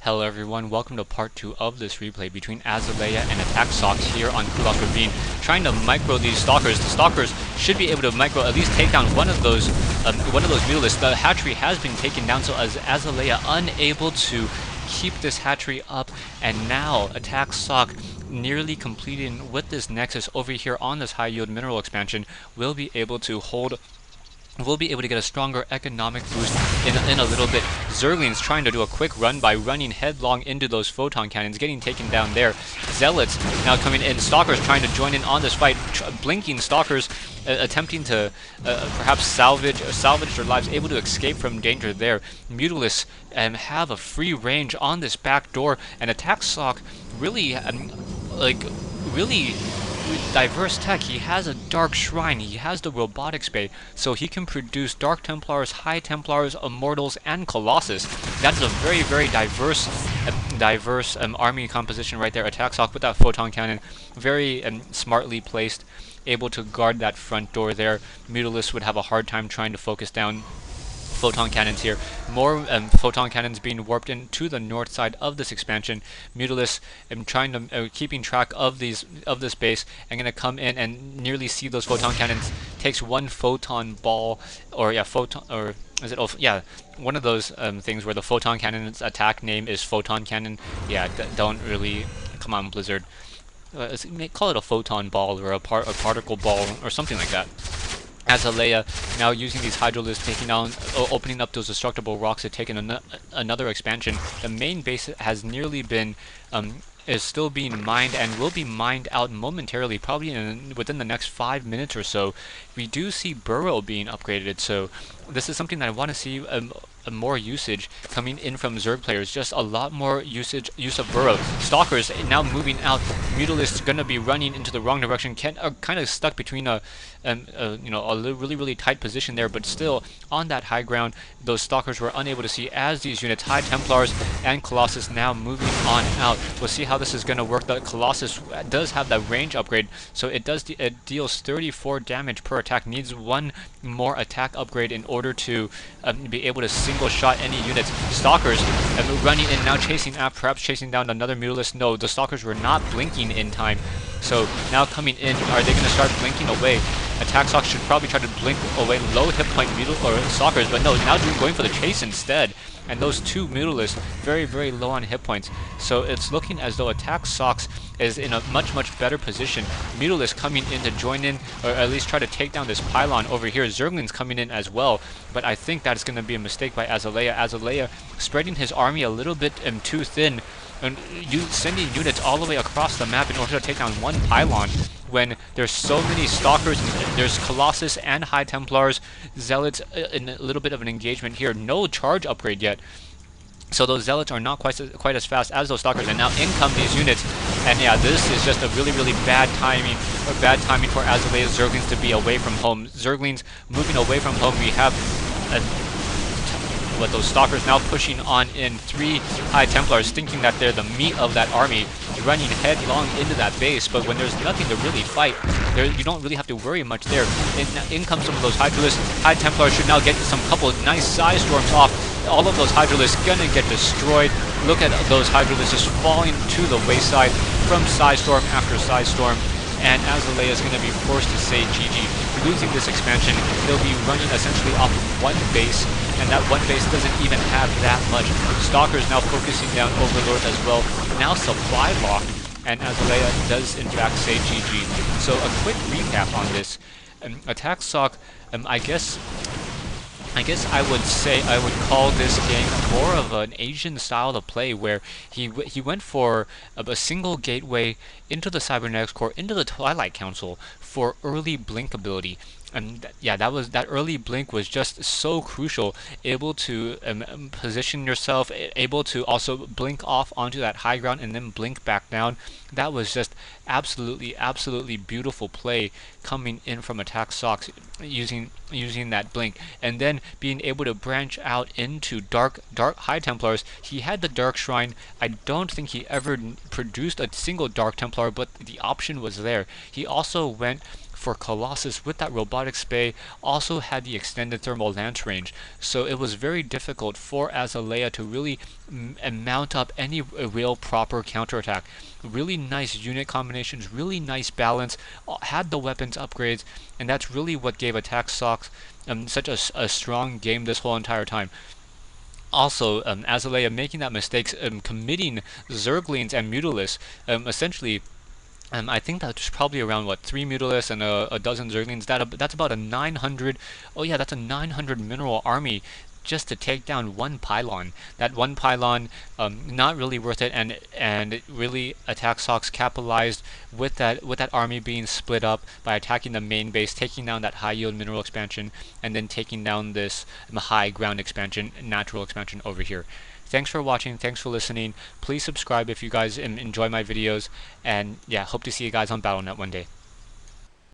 Hello everyone, welcome to part 2 of this replay between Azalea and attaxSocke here on Kulas Ravine, trying to micro these stalkers. The stalkers should be able to micro at least take down one of those mutalisks. The hatchery has been taken down, so as Azalea unable to keep this hatchery up, and now attaxSocke nearly completing with this nexus over here on this high yield mineral expansion will be able to hold. We'll be able to get a stronger economic boost in a little bit. Zerglings trying to do a quick run by running headlong into those photon cannons, getting taken down there. Zealots now coming in. Stalkers trying to join in on this fight. Blinking Stalkers attempting to perhaps salvage their lives, able to escape from danger there. Mutalisks have a free range on this back door, and attaxSocke really, really diverse tech. He has a Dark Shrine, he has the Robotics Bay, so he can produce Dark Templars, High Templars, Immortals, and Colossus. That is a very, very diverse army composition right there. attaxSocke with that Photon Cannon, very smartly placed, able to guard that front door there. Mutalisks would have a hard time trying to focus down Photon Cannons here. More Photon Cannons being warped into the north side of this expansion. Mutalisks trying to keeping track of this base, and gonna come in and nearly see those Photon Cannons. Takes one Photon Ball, or yeah, Photon, or is it? Oh, yeah, one of those things where the Photon Cannon's attack name is Photon Cannon. Yeah, don't really, come on, Blizzard. Call it a Photon Ball or a particle ball or something like that. Azalea now using these Hydralisks, taking down, opening up those destructible rocks to take in another expansion. The main base has nearly been, is still being mined and will be mined out momentarily, probably within the next 5 minutes or so. We do see Burrow being upgraded, so this is something that I want to see more usage coming in from Zerg players. Just a lot more use of Burrow. Stalkers now moving out. Mutalisks gonna be running into the wrong direction. Are kind of stuck between a really tight position there, but still on that high ground. Those Stalkers were unable to see as these units, High Templars and Colossus, now moving on out. We'll see how this is gonna work. The Colossus does have that range upgrade, so it deals 34 damage per attack. Needs one more attack upgrade in order to be able to single shot any units. Stalkers running in now, perhaps chasing down another Mutalisk. No, the Stalkers were not blinking in time, so now coming in, are they going to start blinking away? attaxSocke should probably try to blink away low hit point Stalkers, but no, now going for the chase instead. And those two Mutalisks very, very low on hit points, so it's looking as though attaxSocke is in a much better position. Mutalisks coming in to join in, or at least try to take down this pylon over here. Zerglings coming in as well, but I think that is going to be a mistake by Azalea. Azalea spreading his army a little bit too thin, and sending units all the way across the map in order to take down one pylon, when there's so many Stalkers. There's Colossus and High Templars, Zealots in a little bit of an engagement here. No charge upgrade yet, so those Zealots are not quite as fast as those Stalkers, and now in come these units. And yeah, this is just a really bad timing for Azalea's Zerglings to be away from home. Zerglings moving away from home. We have those Stalkers now pushing on in 3 High Templars, thinking that they're the meat of that army, running headlong into that base. But when there's nothing to really fight, you don't really have to worry much there. In comes some of those Hydralisks. High Templars should now get couple of nice Psy Storms off. All of those Hydralisks gonna get destroyed. Look at those Hydralisks just falling to the wayside from Psy Storm after Psy Storm. And Azalea is going to be forced to say GG. Losing this expansion, they'll be running essentially off of one base, and that one base doesn't even have that much. Stalkers now focusing down Overlord as well. Now supply locked, and Azalea does in fact say GG. So a quick recap on this. attaxSocke, I guess I would call this game more of an Asian style of play, where he went for a single gateway into the Cybernetics Core, into the Twilight Council for early blink ability. And yeah, that early blink was just so crucial, able to position yourself, able to also blink off onto that high ground and then blink back down. That was just absolutely beautiful play coming in from attaxSocke, using that blink, and then being able to branch out into dark High Templars. He had the Dark Shrine. I don't think he ever produced a single Dark Templar, but the option was there. He also went for Colossus with that robotic spay also had the extended thermal lance range, so it was very difficult for Azalea to really mount up any real proper counterattack. Really nice unit combinations, really nice balance, had the weapons upgrades, and that's really what gave attaxSocke such a strong game this whole entire time. Also, Azalea making that mistake, committing Zerglings and Mutalisks, essentially. I think that's probably around what 3 Mutalisks and a dozen Zerglings. That's about a 900. Oh yeah, that's a 900 mineral army just to take down one pylon. That one pylon, not really worth it, and it really attaxSocke capitalized with that army being split up by attacking the main base, taking down that high yield mineral expansion, and then taking down this high ground expansion, natural expansion over here. Thanks for watching, thanks for listening. Please subscribe if you guys enjoy my videos, and yeah, hope to see you guys on Battle.net one day.